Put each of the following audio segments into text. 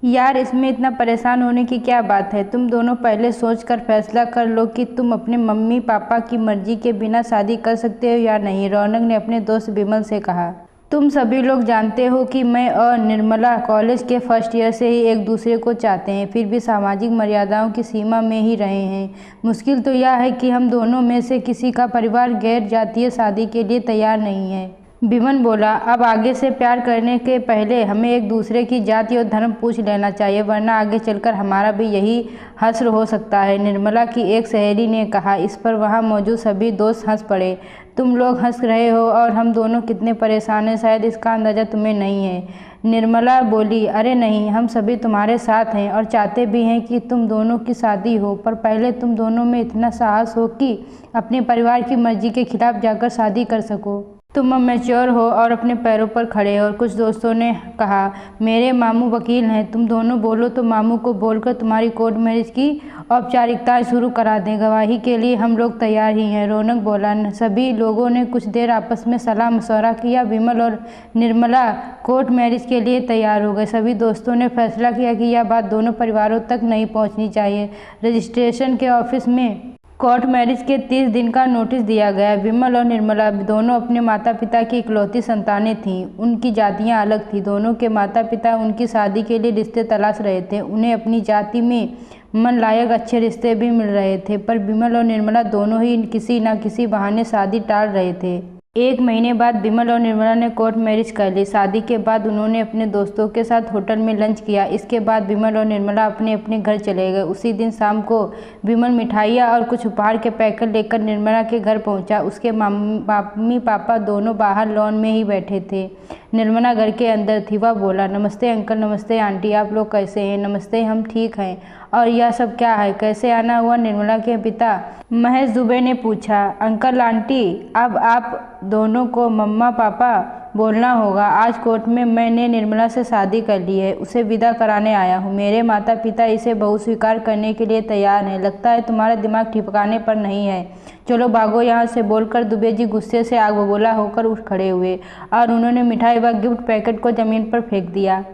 यार इसमें इतना परेशान होने की क्या बात है। तुम दोनों पहले सोच कर फैसला कर लो कि तुम अपने मम्मी पापा की मर्जी के बिना शादी कर सकते हो या नहीं, रौनक ने अपने दोस्त विमल से कहा। तुम सभी लोग जानते हो कि मैं और निर्मला कॉलेज के फर्स्ट ईयर से ही एक दूसरे को चाहते हैं, फिर भी सामाजिक मर्यादाओं की सीमा में ही रहे हैं। मुश्किल तो यह है कि हम दोनों में से किसी का परिवार गैर जातीय शादी के लिए तैयार नहीं है। विमल बोला, अब आगे से प्यार करने के पहले हमें एक दूसरे की जाति और धर्म पूछ लेना चाहिए, वरना आगे चलकर हमारा भी यही हश्र हो सकता है, निर्मला की एक सहेली ने कहा। इस पर वहां मौजूद सभी दोस्त हंस पड़े। तुम लोग हंस रहे हो और हम दोनों कितने परेशान हैं, शायद इसका अंदाज़ा तुम्हें नहीं है, निर्मला बोली। अरे नहीं, हम सभी तुम्हारे साथ हैं और चाहते भी हैं कि तुम दोनों की शादी हो, पर पहले तुम दोनों में इतना साहस हो कि अपने परिवार की मर्जी के खिलाफ जाकर शादी कर सको। तुम अब मैच्योर हो और अपने पैरों पर खड़े हो। और कुछ दोस्तों ने कहा, मेरे मामू वकील हैं, तुम दोनों बोलो तो मामू को बोलकर तुम्हारी कोर्ट मैरिज की औपचारिकताएं शुरू करा दें, गवाही के लिए हम लोग तैयार ही हैं, रौनक बोला। सभी लोगों ने कुछ देर आपस में सलाह मशवरा किया। विमल और निर्मला कोर्ट मैरिज के लिए तैयार हो गए। सभी दोस्तों ने फैसला किया कि यह बात दोनों परिवारों तक नहीं पहुँचनी चाहिए। रजिस्ट्रेशन के ऑफिस में कोर्ट मैरिज के 30 दिन का नोटिस दिया गया। विमल और निर्मला दोनों अपने माता पिता की इकलौती संतानें थीं। उनकी जातियां अलग थीं। दोनों के माता पिता उनकी शादी के लिए रिश्ते तलाश रहे थे। उन्हें अपनी जाति में मन लायक अच्छे रिश्ते भी मिल रहे थे, पर विमल और निर्मला दोनों ही किसी न किसी बहाने शादी टाल रहे थे। 1 महीने बाद विमल और निर्मला ने कोर्ट मैरिज कर ली। शादी के बाद उन्होंने अपने दोस्तों के साथ होटल में लंच किया। इसके बाद विमल और निर्मला अपने अपने घर चले गए। उसी दिन शाम को विमल मिठाइयाँ और कुछ उपहार के पैकेट लेकर निर्मला के घर पहुंचा। उसके मम्मी पापा दोनों बाहर लॉन में ही बैठे थे। निर्मला घर के अंदर थी। वह बोला, नमस्ते अंकल, नमस्ते आंटी, आप लोग कैसे हैं? नमस्ते, हम ठीक हैं। और यह सब क्या है, कैसे आना हुआ? निर्मला के पिता महेश दुबे ने पूछा। अंकल आंटी, अब आप दोनों को मम्मा पापा बोलना होगा। आज कोर्ट में मैंने निर्मला से शादी कर ली है, उसे विदा कराने आया हूँ। मेरे माता पिता इसे बहू स्वीकार करने के लिए तैयार हैं। लगता है तुम्हारा दिमाग ठिकाने पर नहीं है। चलो भागो यहाँ से, बोलकर दुबे जी गुस्से से आग बबूला होकर उठ खड़े हुए और उन्होंने मिठाई व गिफ्ट पैकेट को जमीन पर फेंक दिया।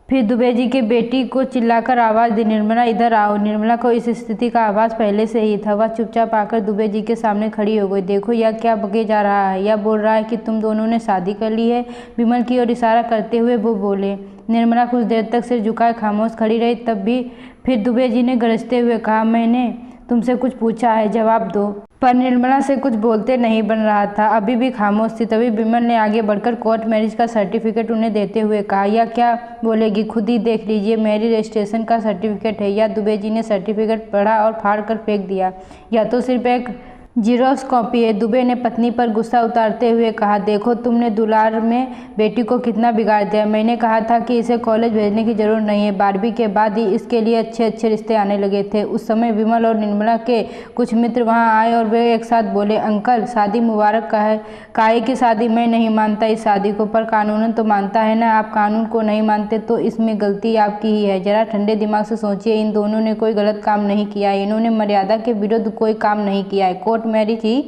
फिर दुबे जी की बेटी को चिल्लाकर आवाज़ दी, निर्मला इधर आओ। निर्मला को इस स्थिति का आभास पहले से ही था। वह चुपचाप आकर दुबे जी के सामने खड़ी हो गई। देखो यह क्या बके जा रहा है, यह बोल रहा है कि तुम दोनों ने शादी कर ली है। विमल की ओर इशारा करते हुए वो बोले। निर्मला कुछ देर तक सिर झुकाए खामोश खड़ी रही। तब भी फिर दुबे जी ने गरजते हुए कहा, मैंने तुमसे कुछ पूछा है, जवाब दो। पर निर्मला से कुछ बोलते नहीं बन रहा था, अभी भी खामोश थी। तभी विमल ने आगे बढ़कर कोर्ट मैरिज का सर्टिफिकेट उन्हें देते हुए कहा, यह क्या बोलेगी, खुद ही देख लीजिए, मेरी रजिस्ट्रेशन का सर्टिफिकेट है। या दुबे जी ने सर्टिफिकेट पढ़ा और फाड़ कर फेंक दिया। यह तो सिर्फ एक जीरोक्स कॉपी है। दुबे ने पत्नी पर गुस्सा उतारते हुए कहा, देखो तुमने दुलार में बेटी को कितना बिगाड़ दिया। मैंने कहा था कि इसे कॉलेज भेजने की जरूरत नहीं है। 12वीं के बाद ही इसके लिए अच्छे अच्छे रिश्ते आने लगे थे। उस समय विमल और निर्मला के कुछ मित्र वहां आए और वे एक साथ बोले, अंकल शादी मुबारक का है। काहे की शादी? मैं नहीं मानता इस शादी को। पर कानूनन तो मानता है ना। आप कानून को नहीं मानते तो इसमें गलती आपकी ही है। जरा ठंडे दिमाग से सोचिए, इन दोनों ने कोई गलत काम नहीं किया है। इन्होंने मर्यादा के विरुद्ध कोई काम नहीं किया है। कोर्ट मैरिज ही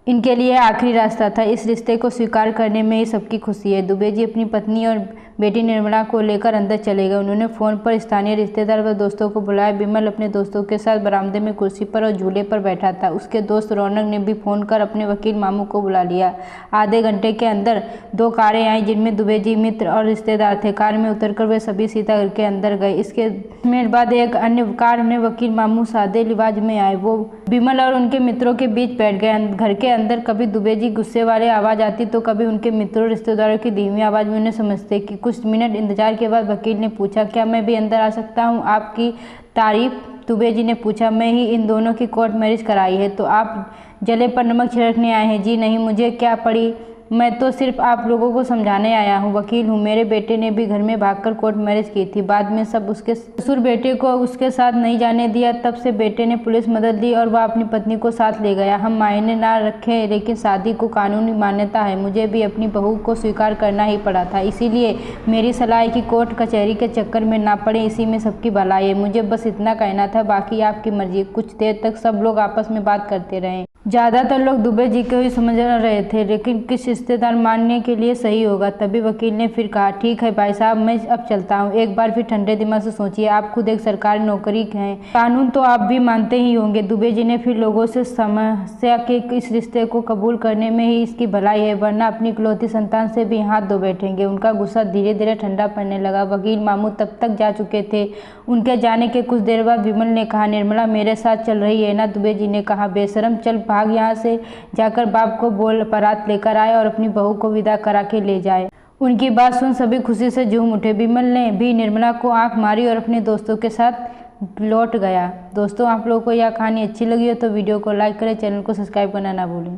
इनके लिए आखिरी रास्ता था। इस रिश्ते को स्वीकार करने में ही सबकी खुशी है। दुबे जी अपनी पत्नी और बेटी निर्मला को लेकर अंदर चले गए। उन्होंने फ़ोन पर स्थानीय रिश्तेदार व दोस्तों को बुलाया। विमल अपने दोस्तों के साथ बरामदे में कुर्सी पर और झूले पर बैठा था। उसके दोस्त रौनक ने भी फ़ोन कर अपने वकील मामू को बुला लिया। आधे घंटे के अंदर 2 कारें आईं जिनमें दुबे जी मित्र और रिश्तेदार थे। कार में उतरकर वे सभी सीधा घर के अंदर गए। इसके मिनट बाद एक अन्य कार में वकील मामू सादे लिबाज में आए। वो विमल और उनके मित्रों के बीच बैठ गए। घर के अंदर कभी दुबे जी गुस्से वाले आवाज़ आती तो कभी उनके मित्रों रिश्तेदारों की धीमी आवाज़ में उन्हें समझते कि कुछ मिनट इंतजार के बाद वकील ने पूछा, क्या मैं भी अंदर आ सकता हूं? आपकी तारीफ? दुबे जी ने पूछा। मैं ही इन दोनों की कोर्ट मैरिज कराई है, तो आप जले पर नमक छिड़कने आए हैं? जी नहीं, मुझे क्या पड़ी, मैं तो सिर्फ आप लोगों को समझाने आया हूँ। वकील हूँ। मेरे बेटे ने भी घर में भागकर कोर्ट मैरिज की थी। बाद में सब उसके ससुर बेटे को उसके साथ नहीं जाने दिया। तब से बेटे ने पुलिस मदद ली और वह अपनी पत्नी को साथ ले गया। हम मायने ना रखें, लेकिन शादी को कानूनी मान्यता है। मुझे भी अपनी बहू को स्वीकार करना ही पड़ा था। इसीलिए मेरी सलाह है कि कोर्ट कचहरी के चक्कर में ना पड़े, इसी में सबकी भलाई है। मुझे बस इतना कहना था, बाकी आपकी मर्जी। कुछ देर तक सब लोग आपस में बात करते रहे। ज़्यादातर लोग दुबे जी को ही समझ रहे थे, लेकिन किस रिश्तेदार मानने के लिए सही होगा। तभी वकील ने फिर कहा, ठीक है भाई साहब, मैं अब चलता हूँ। एक बार फिर ठंडे दिमाग से सोचिए, आप खुद एक सरकारी नौकरी हैं, कानून तो आप भी मानते ही होंगे। दुबे जी ने फिर लोगों से समस्या के इस रिश्ते को कबूल करने में ही इसकी भलाई है, वरना अपनी इकलौती संतान से भी हाथ धो बैठेंगे। उनका गुस्सा धीरे धीरे ठंडा पड़ने लगा। वकील मामू तब तक जा चुके थे। उनके जाने के कुछ देर बाद विमल ने कहा, निर्मला मेरे साथ चल रही है ना? दुबे जी ने कहा, बेशरम, चल भाग यहाँ से, जाकर बाप को बोल बारात लेकर आए और अपनी बहू को विदा करा के ले जाए। उनकी बात सुन सभी खुशी से झूम उठे। विमल ने भी निर्मला को आंख मारी और अपने दोस्तों के साथ लौट गया। दोस्तों, आप लोगों को यह कहानी अच्छी लगी हो तो वीडियो को लाइक करें, चैनल को सब्सक्राइब करना ना भूलें।